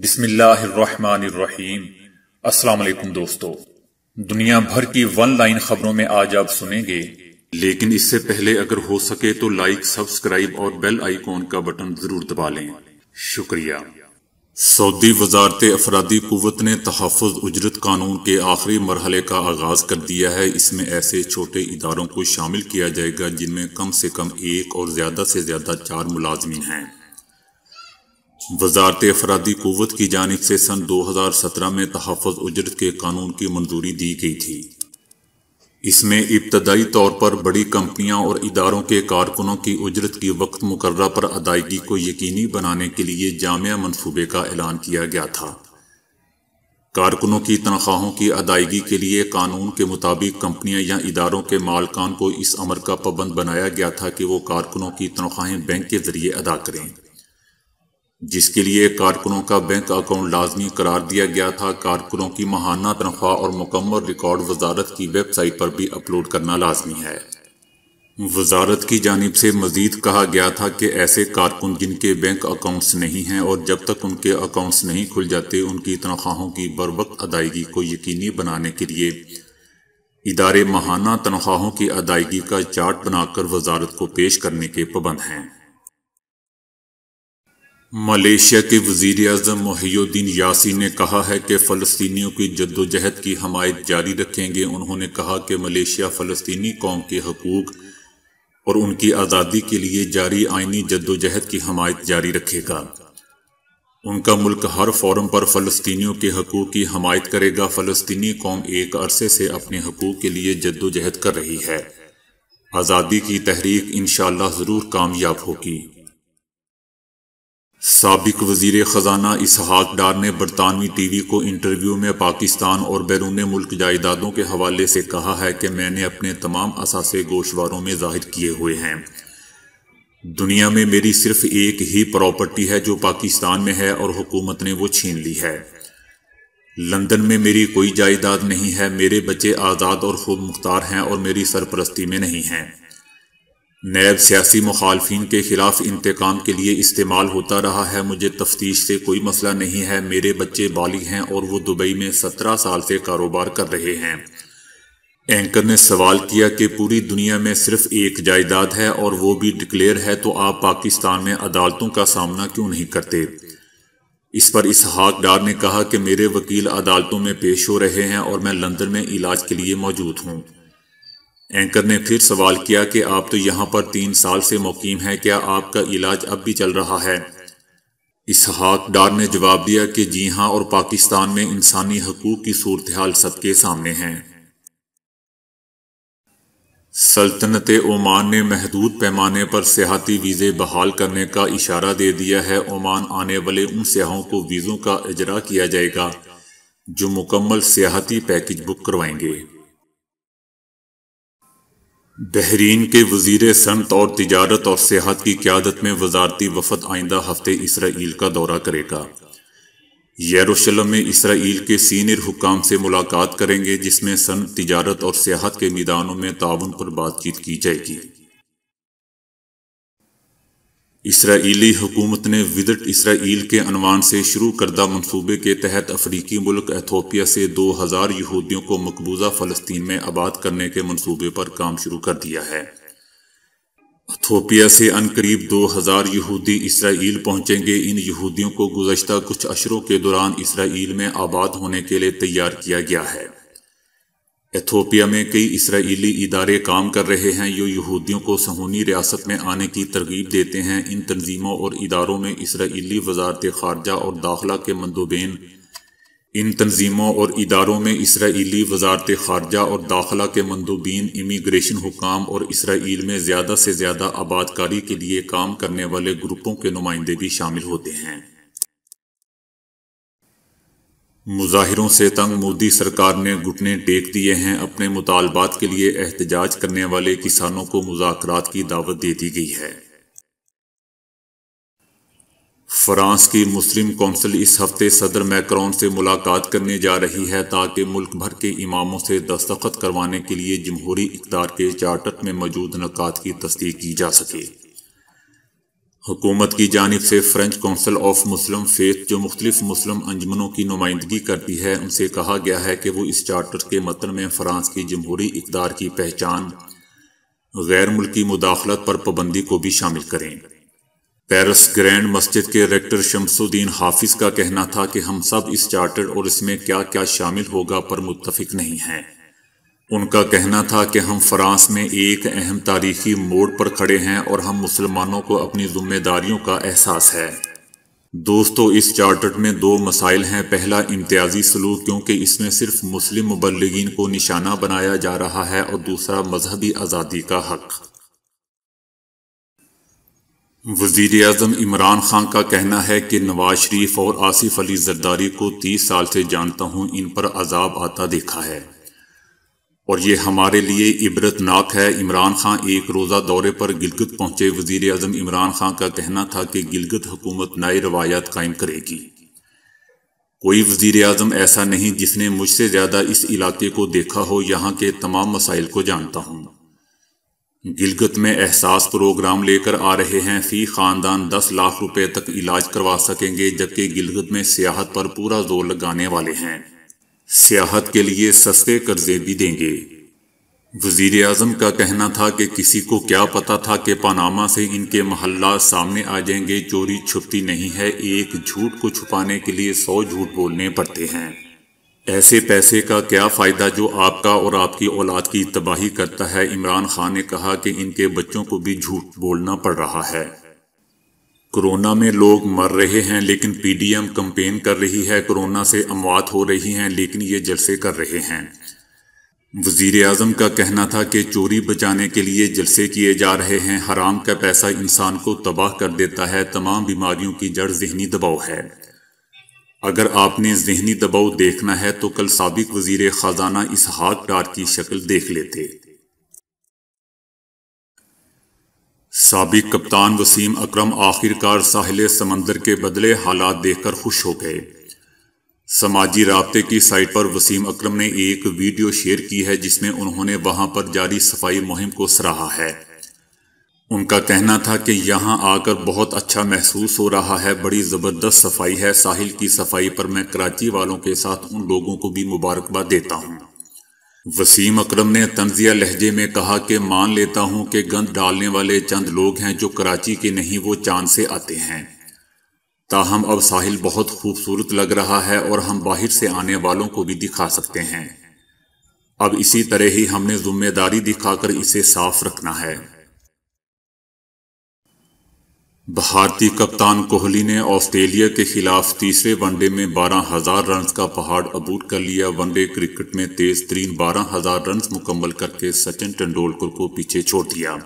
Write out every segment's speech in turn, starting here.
بسم اللہ الرحمن الرحیم۔ السلام علیکم دوستو، دنیا بھر کی ون لائن خبروں میں آج آپ سنیں گے، لیکن اس سے پہلے اگر ہو سکے تو لائک، سبسکرائب اور بیل آئیکن کا بٹن ضرور دبا لیں۔ شکریہ۔ سعودی وزارت افرادی قوت نے تحفظ اجرت قانون کے آخری مرحلے کا آغاز کر دیا ہے۔ اس میں ایسے چھوٹے اداروں کو شامل کیا جائے گا جن میں کم سے کم ایک اور زیادہ سے زیادہ 4 ملازمین ہیں۔ وزارت افرادی قوت کی جانب سے سن 2017 میں تحفظ اجرت کے قانون کی منظوری دی گئی تھی۔ اس میں ابتدائی طور پر بڑی کمپنیاں اور اداروں کے کارکنوں کی اجرت کی وقت مقررہ پر ادائیگی کو یقینی بنانے کے لیے جامع منصوبے کا اعلان کیا گیا تھا۔ کارکنوں کی تنخواہوں کی ادائیگی کے لیے قانون کے مطابق کمپنیاں یا اداروں کے مالکان کو اس امر کا پابند بنایا گیا تھا کہ وہ کارکنوں کی تنخواہیں بینک کے ذریعے ادا کریں، جس کے لیے کارکنوں کا بینک اکاؤنٹ لازمی قرار دیا گیا تھا۔ کارکنوں کی ماہانہ تنخواہ اور مکمل ریکارڈ وزارت کی ویب سائٹ پر بھی اپلوڈ کرنا لازمی ہے۔ وزارت کی جانب سے مزید کہا گیا تھا کہ ایسے کارکن جن کے بینک اکاؤنٹس نہیں ہیں اور جب تک ان کے اکاؤنٹس نہیں کھل جاتے ان کی تنخواہوں کی بروقت ادائیگی کو یقینی بنانے کے لیے ادارے ماہانہ تنخواہوں کی ادائیگی کا چارٹ بنا کر وزارت کو پیش کرنے کے پابند ہیں۔ ملائیشیا کے وزیر اعظم محی الدین یاسین نے کہا ہے کہ فلسطینیوں کی جدوجہد کی حمایت جاری رکھیں گے۔ انہوں نے کہا کہ ملائیشیا فلسطینی قوم کے حقوق اور ان کی آزادی کے لیے جاری آئینی جدوجہد کی حمایت جاری رکھے گا۔ ان کا ملک ہر فورم پر فلسطینیوں کے حقوق کی حمایت کرے گا۔ فلسطینی قوم ایک عرصے سے اپنے حقوق کے لیے جدوجہد کر رہی ہے۔ آزادی کی تحریک انشاءاللہ ضرور کامیاب ہوگی۔ سابق وزیر خزانہ اسحاق ڈار نے برطانوی ٹی وی کو انٹرویو میں پاکستان اور بیرون ملک جائیدادوں کے حوالے سے کہا ہے کہ میں نے اپنے تمام اثاثے گوشواروں میں ظاہر کیے ہوئے ہیں۔ دنیا میں میری صرف ایک ہی پراپرٹی ہے جو پاکستان میں ہے اور حکومت نے وہ چھین لی ہے۔ لندن میں میری کوئی جائیداد نہیں ہے۔ میرے بچے آزاد اور خود مختار ہیں اور میری سرپرستی میں نہیں ہیں۔ نیب سیاسی مخالفین کے خلاف انتقام کے لیے استعمال ہوتا رہا ہے۔ مجھے تفتیش سے کوئی مسئلہ نہیں ہے۔ میرے بچے بالغ ہیں اور وہ دبئی میں 17 سال سے کاروبار کر رہے ہیں۔ اینکر نے سوال کیا کہ پوری دنیا میں صرف ایک جائیداد ہے اور وہ بھی ڈکلیئر ہے، تو آپ پاکستان میں عدالتوں کا سامنا کیوں نہیں کرتے؟ اس پر اسحاق ڈار نے کہا کہ میرے وکیل عدالتوں میں پیش ہو رہے ہیں اور میں لندن میں علاج کے لیے موجود ہوں۔ اینکر نے پھر سوال کیا کہ آپ تو یہاں پر 3 سال سے مقیم ہیں، کیا آپ کا علاج اب بھی چل رہا ہے؟ اسحاق ڈار نے جواب دیا کہ جی ہاں، اور پاکستان میں انسانی حقوق کی صورتحال سب کے سامنے ہے۔ سلطنت عمان نے محدود پیمانے پر سیاحتی ویزے بحال کرنے کا اشارہ دے دیا ہے۔ عمان آنے والے ان سیاحوں کو ویزوں کا اجرا کیا جائے گا جو مکمل سیاحتی پیکج بک کروائیں گے۔ بحرین کے وزیر صنعت اور تجارت اور سیاحت کی قیادت میں وزارتی وفد آئندہ ہفتے اسرائیل کا دورہ کرے گا۔ یروشلم میں اسرائیل کے سینئر حکام سے ملاقات کریں گے، جس میں صنعت، تجارت اور سیاحت کے میدانوں میں تعاون پر بات چیت کی جائے گی۔ اسرائیلی حکومت نے وزٹ اسرائیل کے عنوان سے شروع کردہ منصوبے کے تحت افریقی ملک ایتھوپیا سے 2000 یہودیوں کو مقبوضہ فلسطین میں آباد کرنے کے منصوبے پر کام شروع کر دیا ہے۔ ایتھوپیا سے عنقریب 2000 یہودی اسرائیل پہنچیں گے۔ ان یہودیوں کو گزشتہ کچھ اشروں کے دوران اسرائیل میں آباد ہونے کے لیے تیار کیا گیا ہے۔ ایتھوپیا میں کئی اسرائیلی ادارے کام کر رہے ہیں جو یہودیوں کو صہیونی ریاست میں آنے کی ترغیب دیتے ہیں۔ ان تنظیموں اور اداروں میں اسرائیلی وزارت خارجہ اور داخلہ کے مندوبین امیگریشن حکام اور اسرائیل میں زیادہ سے زیادہ آباد کاری کے لیے کام کرنے والے گروپوں کے نمائندے بھی شامل ہوتے ہیں۔ مظاہروں سے تنگ مودی سرکار نے گھٹنے ٹیک دیے ہیں۔ اپنے مطالبات کے لیے احتجاج کرنے والے کسانوں کو مذاکرات کی دعوت دے دی گئی ہے۔ فرانس کی مسلم کونسل اس ہفتے صدر میکرون سے ملاقات کرنے جا رہی ہے تاکہ ملک بھر کے اماموں سے دستخط کروانے کے لیے جمہوری اقدار کے چارٹر میں موجود نکات کی تصدیق کی جا سکے۔ حکومت کی جانب سے French council of Muslim faith جو مختلف مسلم انجمنوں کی نمائندگی کرتی ہے ان سے کہا گیا ہے کہ وہ اس چارٹر کے متن میں فرانس کی جمہوری اقدار کی پہچان غیر ملکی مداخلت پر پابندی کو بھی شامل کریں۔ پیرس گرینڈ مسجد کے ریکٹر شمس الدین حافظ کا کہنا تھا کہ ہم سب اس چارٹر اور اس میں کیا کیا شامل ہوگا پر متفق نہیں ہیں۔ ان کا کہنا تھا کہ ہم فرانس میں ایک اہم تاریخی موڑ پر کھڑے ہیں اور ہم مسلمانوں کو اپنی ذمہ داریوں کا احساس ہے۔ دوستو، اس چارٹر میں دو مسائل ہیں۔ پہلا امتیازی سلوک، کیونکہ اس میں صرف مسلم مبلغین کو نشانہ بنایا جا رہا ہے، اور دوسرا مذہبی آزادی کا حق۔ وزیر اعظم عمران خان کا کہنا ہے کہ نواز شریف اور آصف علی زرداری کو 30 سال سے جانتا ہوں، ان پر عذاب آتا دیکھا ہے اور یہ ہمارے لیے عبرت ناک ہے۔ عمران خان ایک روزہ دورے پر گلگت پہنچے۔ وزیر اعظم عمران خان کا کہنا تھا کہ گلگت حکومت نئی روایات قائم کرے گی۔ کوئی وزیر اعظم ایسا نہیں جس نے مجھ سے زیادہ اس علاقے کو دیکھا ہو، یہاں کے تمام مسائل کو جانتا ہوں۔ گلگت میں احساس پروگرام لے کر آ رہے ہیں، فی خاندان 10 لاکھ روپے تک علاج کروا سکیں گے، جبکہ گلگت میں سیاحت پر پورا زور لگانے والے ہیں، سیاحت کے لیے سستے قرضے بھی دیں گے۔ وزیر اعظم کا کہنا تھا کہ کسی کو کیا پتا تھا کہ پاناما سے ان کے محلات سامنے آ جائیں گے۔ چوری چھپتی نہیں ہے، ایک جھوٹ کو چھپانے کے لیے 100 جھوٹ بولنے پڑتے ہیں۔ ایسے پیسے کا کیا فائدہ جو آپ کا اور آپ کی اولاد کی تباہی کرتا ہے۔ عمران خان نے کہا کہ ان کے بچوں کو بھی جھوٹ بولنا پڑ رہا ہے۔ کورونا میں لوگ مر رہے ہیں لیکن پی ڈی ایم کمپین کر رہی ہے، کورونا سے اموات ہو رہی ہیں لیکن یہ جلسے کر رہے ہیں۔ وزیر اعظم کا کہنا تھا کہ چوری بچانے کے لیے جلسے کیے جا رہے ہیں، حرام کا پیسہ انسان کو تباہ کر دیتا ہے، تمام بیماریوں کی جڑ ذہنی دباؤ ہے۔ اگر آپ نے ذہنی دباؤ دیکھنا ہے تو کل سابق وزیر خزانہ اسحاق ڈار کی شکل دیکھ لیتے۔ سابق کپتان وسیم اکرم آخرکار ساحل سمندر کے بدلے حالات دیکھ کر خوش ہو گئے۔ سماجی رابطے کی سائٹ پر وسیم اکرم نے ایک ویڈیو شیئر کی ہے جس میں انہوں نے وہاں پر جاری صفائی مہم کو سراہا ہے۔ ان کا کہنا تھا کہ یہاں آ کر بہت اچھا محسوس ہو رہا ہے، بڑی زبردست صفائی ہے۔ ساحل کی صفائی پر میں کراچی والوں کے ساتھ ان لوگوں کو بھی مبارکباد دیتا ہوں۔ وسیم اکرم نے طنزیہ لہجے میں کہا کہ مان لیتا ہوں کہ گند ڈالنے والے چند لوگ ہیں جو کراچی کے نہیں، وہ چاند سے آتے ہیں، تاہم اب ساحل بہت خوبصورت لگ رہا ہے اور ہم باہر سے آنے والوں کو بھی دکھا سکتے ہیں۔ اب اسی طرح ہی ہم نے ذمہ داری دکھا کر اسے صاف رکھنا ہے۔ بھارتی کپتان کوہلی نے آسٹریلیا کے خلاف تیسرے ون ڈے میں 12,000 رنز کا پہاڑ عبور کر لیا۔ ون ڈے کرکٹ میں تیز ترین 12,000 رنز مکمل کر کے سچن ٹنڈولکر کو پیچھے چھوڑ دیا۔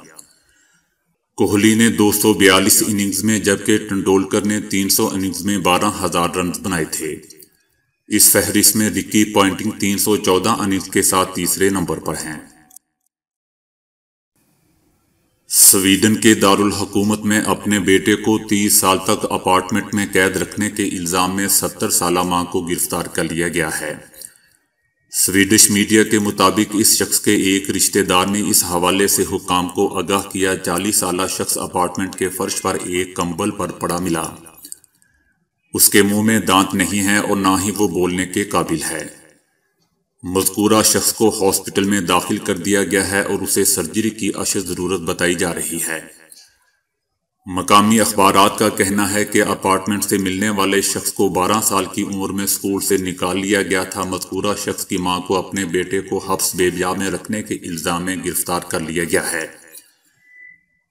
کوہلی نے 242 اننگز میں جبکہ ٹنڈولکر نے 300 اننگز میں 12,000 رنز بنائے تھے۔ اس فہرست میں رکی پوائنٹنگ 314 اننگز کے ساتھ تیسرے نمبر پر ہیں۔ سویڈن کے دارالحکومت میں اپنے بیٹے کو 30 سال تک اپارٹمنٹ میں قید رکھنے کے الزام میں 70 سالہ ماں کو گرفتار کر لیا گیا ہے۔ سویڈش میڈیا کے مطابق اس شخص کے ایک رشتہ دار نے اس حوالے سے حکام کو آگاہ کیا۔ 40 سالہ شخص اپارٹمنٹ کے فرش پر ایک کمبل پر پڑا ملا۔ اس کے منہ میں دانت نہیں ہیں اور نہ ہی وہ بولنے کے قابل ہے۔ مذکورہ شخص کو ہاسپٹل میں داخل کر دیا گیا ہے اور اسے سرجری کی اشد ضرورت بتائی جا رہی ہے۔ مقامی اخبارات کا کہنا ہے کہ اپارٹمنٹ سے ملنے والے شخص کو 12 سال کی عمر میں اسکول سے نکال لیا گیا تھا۔ مذکورہ شخص کی ماں کو اپنے بیٹے کو حبس بے بیا میں رکھنے کے الزام میں گرفتار کر لیا گیا ہے۔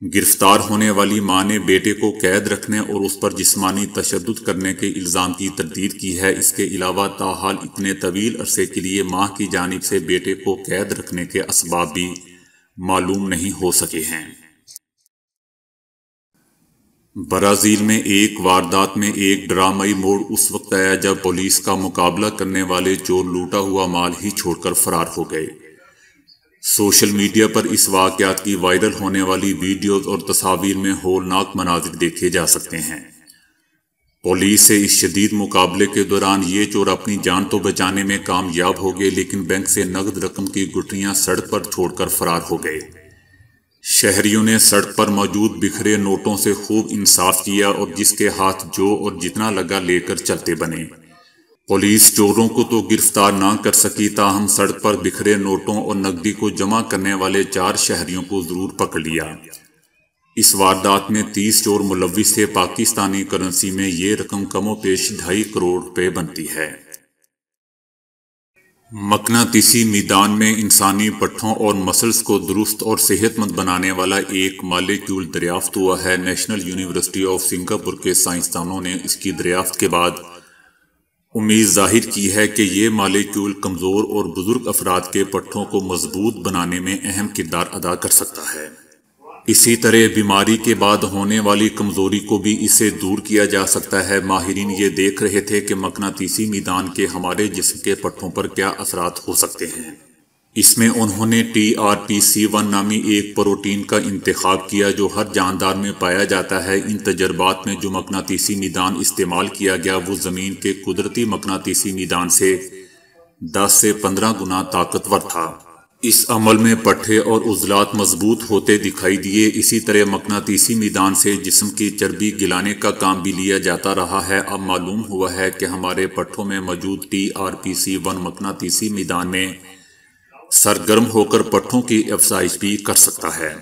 گرفتار ہونے والی ماں نے بیٹے کو قید رکھنے اور اس پر جسمانی تشدد کرنے کے الزام کی تردید کی ہے۔ اس کے علاوہ تاحال اتنے طویل عرصے کے لیے ماں کی جانب سے بیٹے کو قید رکھنے کے اسباب بھی معلوم نہیں ہو سکے ہیں۔ برازیل میں ایک واردات میں ایک ڈرامائی موڑ اس وقت آیا جب پولیس کا مقابلہ کرنے والے چور لوٹا ہوا مال ہی چھوڑ کر فرار ہو گئے۔ سوشل میڈیا پر اس واقعات کی وائرل ہونے والی ویڈیوز اور تصاویر میں ہولناک مناظر دیکھے جا سکتے ہیں۔ پولیس سے اس شدید مقابلے کے دوران یہ چور اپنی جان تو بچانے میں کامیاب ہو گئے لیکن بینک سے نقد رقم کی گٹھیاں سڑک پر چھوڑ کر فرار ہو گئے۔ شہریوں نے سڑک پر موجود بکھرے نوٹوں سے خوب انصاف کیا اور جس کے ہاتھ جو اور جتنا لگا لے کر چلتے بنے۔ پولیس چوروں کو تو گرفتار نہ کر سکی، تاہم سڑک پر بکھرے نوٹوں اور نقدی کو جمع کرنے والے 4 شہریوں کو ضرور پکڑ لیا۔ اس واردات میں 30 چور ملوث تھے۔ پاکستانی کرنسی میں یہ رقم کم و بیش 2.5 کروڑ روپے بنتی ہے۔ مقناطیسی میدان میں انسانی پٹھوں اور مسلز کو درست اور صحت مند بنانے والا ایک مالیکیول دریافت ہوا ہے۔ نیشنل یونیورسٹی آف سنگاپور کے سائنسدانوں نے اس کی دریافت کے بعد امید ظاہر کی ہے کہ یہ مالیکیول کمزور اور بزرگ افراد کے پٹھوں کو مضبوط بنانے میں اہم کردار ادا کر سکتا ہے۔ اسی طرح بیماری کے بعد ہونے والی کمزوری کو بھی اس سے دور کیا جا سکتا ہے۔ ماہرین یہ دیکھ رہے تھے کہ مقناطیسی میدان کے ہمارے جسم کے پٹھوں پر کیا اثرات ہو سکتے ہیں۔ اس میں انہوں نے TRPC1 نامی ایک پروٹین کا انتخاب کیا جو ہر جاندار میں پایا جاتا ہے۔ ان تجربات میں جو مقناطیسی میدان استعمال کیا گیا وہ زمین کے قدرتی مقناطیسی میدان سے 10 سے 15 گنا طاقتور تھا۔ اس عمل میں پٹھے اور عضلات مضبوط ہوتے دکھائی دیے۔ اسی طرح مقناطیسی میدان سے جسم کی چربی گلانے کا کام بھی لیا جاتا رہا ہے۔ اب معلوم ہوا ہے کہ ہمارے پٹھوں میں موجود TRPC1 مقناطیسی میدان میں سرگرم ہو کر پٹھوں کی افزائش بھی کر سکتا ہے۔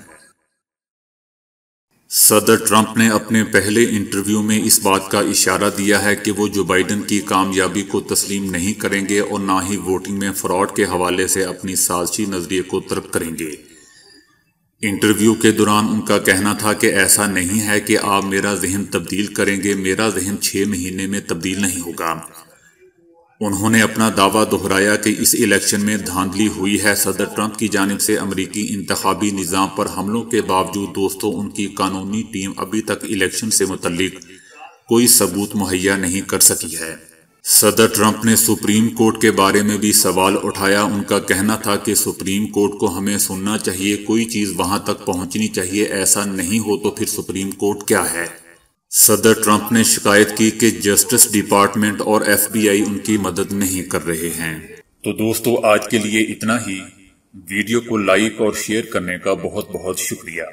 صدر ٹرمپ نے اپنے پہلے انٹرویو میں اس بات کا اشارہ دیا ہے کہ وہ جو بائیڈن کی کامیابی کو تسلیم نہیں کریں گے اور نہ ہی ووٹنگ میں فراڈ کے حوالے سے اپنی سازشی نظریے کو ترک کریں گے۔ انٹرویو کے دوران ان کا کہنا تھا کہ ایسا نہیں ہے کہ آپ میرا ذہن تبدیل کریں گے، میرا ذہن 6 مہینے میں تبدیل نہیں ہوگا۔ انہوں نے اپنا دعویٰ دہرایا کہ اس الیکشن میں دھاندلی ہوئی ہے۔ صدر ٹرمپ کی جانب سے امریکی انتخابی نظام پر حملوں کے باوجود دوستوں ان کی قانونی ٹیم ابھی تک الیکشن سے متعلق کوئی ثبوت مہیا نہیں کر سکی ہے۔ صدر ٹرمپ نے سپریم کورٹ کے بارے میں بھی سوال اٹھایا۔ ان کا کہنا تھا کہ سپریم کورٹ کو ہمیں سننا چاہیے، کوئی چیز وہاں تک پہنچنی چاہیے، ایسا نہیں ہو تو پھر سپریم کورٹ کیا ہے؟ صدر ٹرمپ نے شکایت کی کہ جسٹس ڈپارٹمنٹ اور FBI ان کی مدد نہیں کر رہے ہیں۔ تو دوستو آج کے لیے اتنا ہی۔ ویڈیو کو لائک اور شیئر کرنے کا بہت بہت شکریہ۔